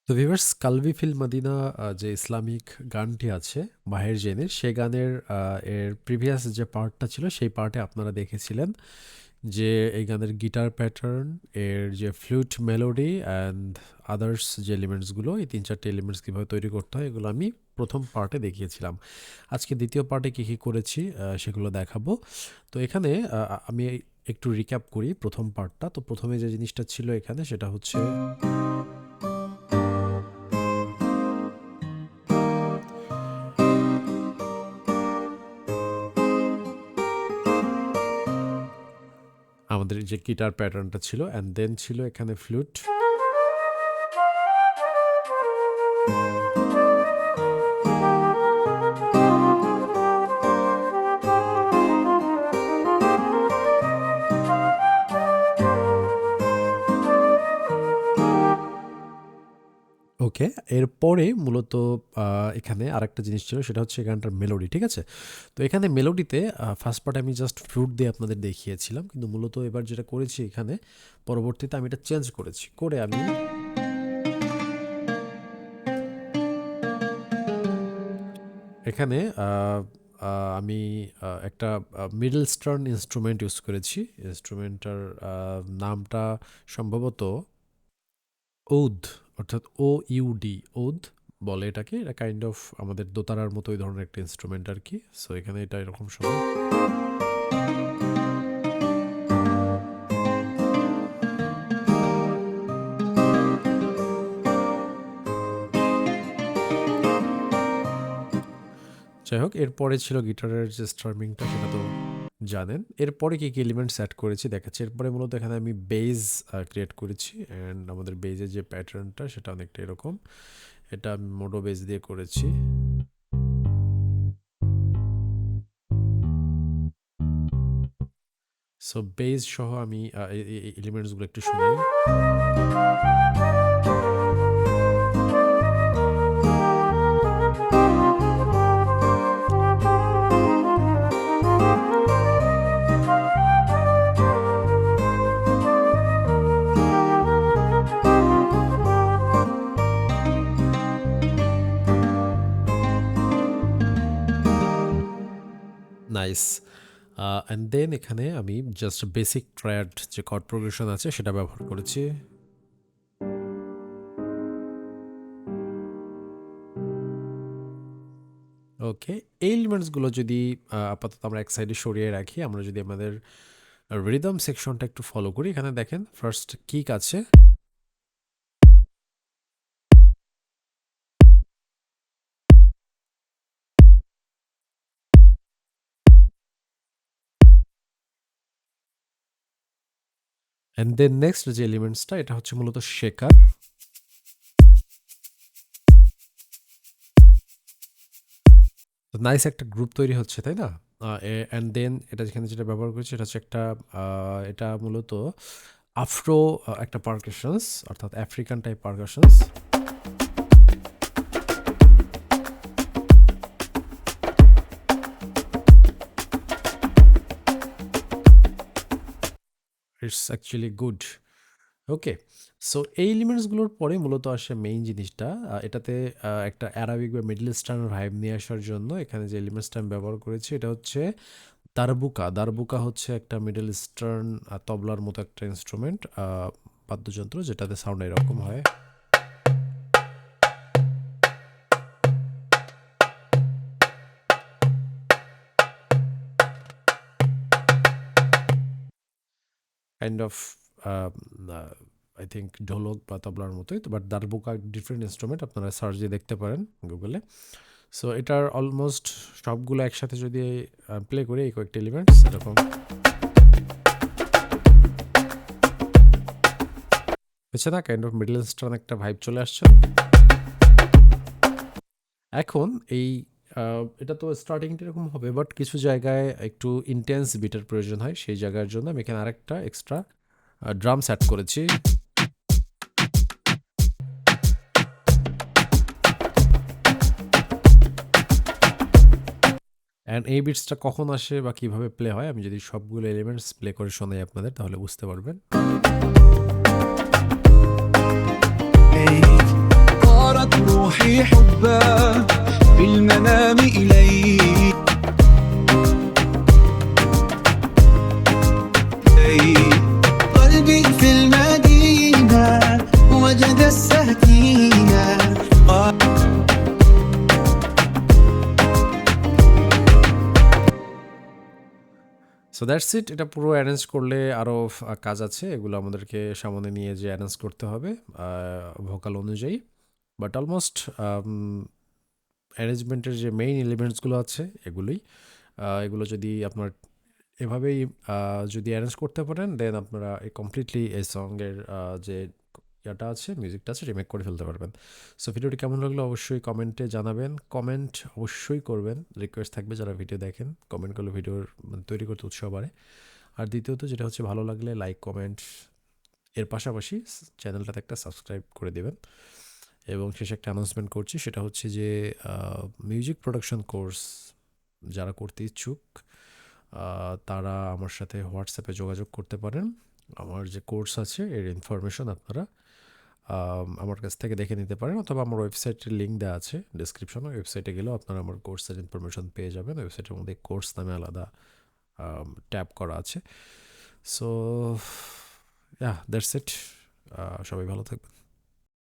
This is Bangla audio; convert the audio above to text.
তো ভিউয়ার্স, 'কালবি ফিল মদিনা' যে ইসলামিক গানটি আছে মাহের জেনের, সে গানের এর প্রিভিয়াস যে পার্টটা ছিল সেই পার্টে আপনারা দেখেছিলেন যে এই গানের গিটার প্যাটার্ন, এর যে ফ্লুট মেলোডি অ্যান্ড আদার্স যে এলিমেন্টসগুলো, এই ৩-৪ এলিমেন্টস কীভাবে তৈরি করতে হয় এগুলো আমি প্রথম পার্টে দেখিয়েছিলাম। আজকে দ্বিতীয় পার্টে কী, কী করেছি সেগুলো দেখাবো। তো এখানে আমি একটু রিক্যাপ করি প্রথম পার্টটা। তো প্রথমে যে জিনিসটা ছিল এখানে সেটা হচ্ছে আমাদের যে গিটার প্যাটার্নটা ছিল অ্যান্ড দেন ছিল এখানে ফ্লুট। ওকে, এরপরে মূলত এখানে আরেকটা জিনিস ছিল, সেটা হচ্ছে এই গানটার মেলোডি, ঠিক আছে? তো এখানে মেলোডিতে ফার্স্ট পার্টে আমি জাস্ট ফ্লুট দিয়ে আপনাদের দেখিয়েছিলাম, কিন্তু মূলত এবার যেটা করেছি এখানে পরবর্তীতে আমি এটা চেঞ্জ করেছি, করে আমি এখানে আমি একটা মিডল স্টার্ন ইন্সট্রুমেন্ট ইউজ করেছি। ইন্সট্রুমেন্টটার নামটা সম্ভবত ওউদ, অর্থাৎ OUD, ওউদ বলে এটাকে। এটা কাইন্ড অফ আমাদের দোতারার মতো ওই ধরনের একটা ইনস্ট্রুমেন্ট আর কি। সো এখানে এটা এরকম শোনায়। যাই হোক, এরপরে ছিল গিটারের যে স্ট্রামিংটা, সেটা তো জানেন। এরপরে কী কী এলিমেন্টস অ্যাড করেছি দেখাচ্ছি। এরপরে মূলত এখানে আমি বেজ ক্রিয়েট করেছি অ্যান্ড আমাদের বেজের যে প্যাটার্নটা সেটা অনেকটা এরকম। এটা আমি মোডো বেজ দিয়ে করেছি। সো বেজ সহ আমি এলিমেন্টসগুলো একটু শোনাই। নাইস। অ্যান্ড দেন এখানে আমি জাস্ট বেসিক ট্রায়াড যে কর্ড প্রোগ্রেশন আছে সেটা ব্যবহার করেছি। ওকে, এই এলিমেন্টসগুলো যদি আপাতত আমরা এক সাইডে সরিয়ে রাখি, আমরা যদি আমাদের রিদম সেকশনটা একটু ফলো করি, এখানে দেখেন ফার্স্ট কিক আছে, অ্যান্ড দেন নেক্সট যে এলিমেন্টসটা এটা হচ্ছে মূলত শেকার। নাইস একটা গ্রুপ তৈরি হচ্ছে, তাই না? অ্যান্ড দেন এটা যেখানে যেটা ব্যবহার করেছি এটা হচ্ছে একটা এটা মূলত আফ্রো একটা পারকাশনস, অর্থাৎ African type percussions. It's actually good. Okay, so এই এলিমেন্টসগুলোর পরে মূলত আসে মেইন জিনিসটা। এটাতে একটা অ্যারাবিক বা মিডল ইস্টার্ন ভাইব নিয়ে আসার জন্য এখানে যে এলিমেন্টসটা আমি ব্যবহার করেছি এটা হচ্ছে দারবুকা। দারবুকা হচ্ছে একটা মিডল ইস্টার্ন তবলার মতো একটা ইনস্ট্রুমেন্ট, বাদ্যযন্ত্র, যেটাতে সাউন্ড এরকম হয়। কাইন্ড অফ আই থিঙ্ক ঢোলক বা তবলার মতোই তো, বাট দারবুকা ডিফারেন্ট ইনস্ট্রুমেন্ট, আপনারা সার্চ দিয়ে দেখতে পারেন গুগলে। সো এটার অলমোস্ট সবগুলো একসাথে যদি প্লে করি, এই কয়েকটা এলিমেন্টস এরকম হচ্ছে না, কাইন্ড অফ মিডল ইস্টার্ন একটা ভাইব চলে আসছে। এখন এই এটা তো স্টার্টিংটা এরকম হবে, বাট কিছু জায়গায় একটু ইন্টেন্স বিটের প্রয়োজন হয়, সেই জায়গার জন্য আমি এখানে আরেকটা এক্সট্রা ড্রামস অ্যাড করেছি। অ্যান্ড এই বিটসটা কখন আসে বা কীভাবে প্লে হয়, আমি যদি সবগুলো এলিমেন্টস প্লে করে শোনাই আপনাদের তাহলে বুঝতে পারবেন। So that's it. এটা পুরো অ্যারেঞ্জ করলে আরও কাজ আছে, এগুলো আমাদেরকে সামনে নিয়ে যে অ্যারেঞ্জ করতে হবে ভোকাল অনুযায়ী। বাট অলমোস্ট অ্যারেঞ্জমেন্টের যে মেইন এলিমেন্টসগুলো আছে এগুলোই, এগুলো যদি আপনার এভাবেই যদি অ্যারেঞ্জ করতে পারেন, দেন আপনারা এই কমপ্লিটলি এই সঙ্গের যে ইয়াটা আছে, মিউজিকটা আছে, রিমেক করে ফেলতে পারবেন। সো ভিডিওটি কেমন লাগলো অবশ্যই কমেন্টে জানাবেন, কমেন্ট অবশ্যই করবেন। রিকোয়েস্ট থাকবে যারা ভিডিও দেখেন, কমেন্ট করলে ভিডিওর তৈরি করতে উৎসাহ বাড়ে। আর দ্বিতীয়ত যেটা হচ্ছে, ভালো লাগলে লাইক কমেন্ট, এর পাশাপাশি চ্যানেলটাতে একটা সাবস্ক্রাইব করে দেবেন। এবং শেষে একটা অ্যানাউন্সমেন্ট করছি, সেটা হচ্ছে যে মিউজিক প্রোডাকশন কোর্স যারা করতে ইচ্ছুক তারা আমার সাথে হোয়াটসঅ্যাপে যোগাযোগ করতে পারেন। আমার যে কোর্স আছে এর ইনফরমেশন আপনারা আমার কাছ থেকে দেখে নিতে পারেন, অথবা আমার ওয়েবসাইটের লিঙ্ক দেওয়া আছে ডিসক্রিপশনে, ওয়েবসাইটে গেলেও আপনারা আমার কোর্সের ইনফরমেশন পেয়ে যাবেন। ওয়েবসাইটের মধ্যে কোর্স নামে আলাদা ট্যাব করা আছে। So that's it. সবাই ভালো থাকবেন।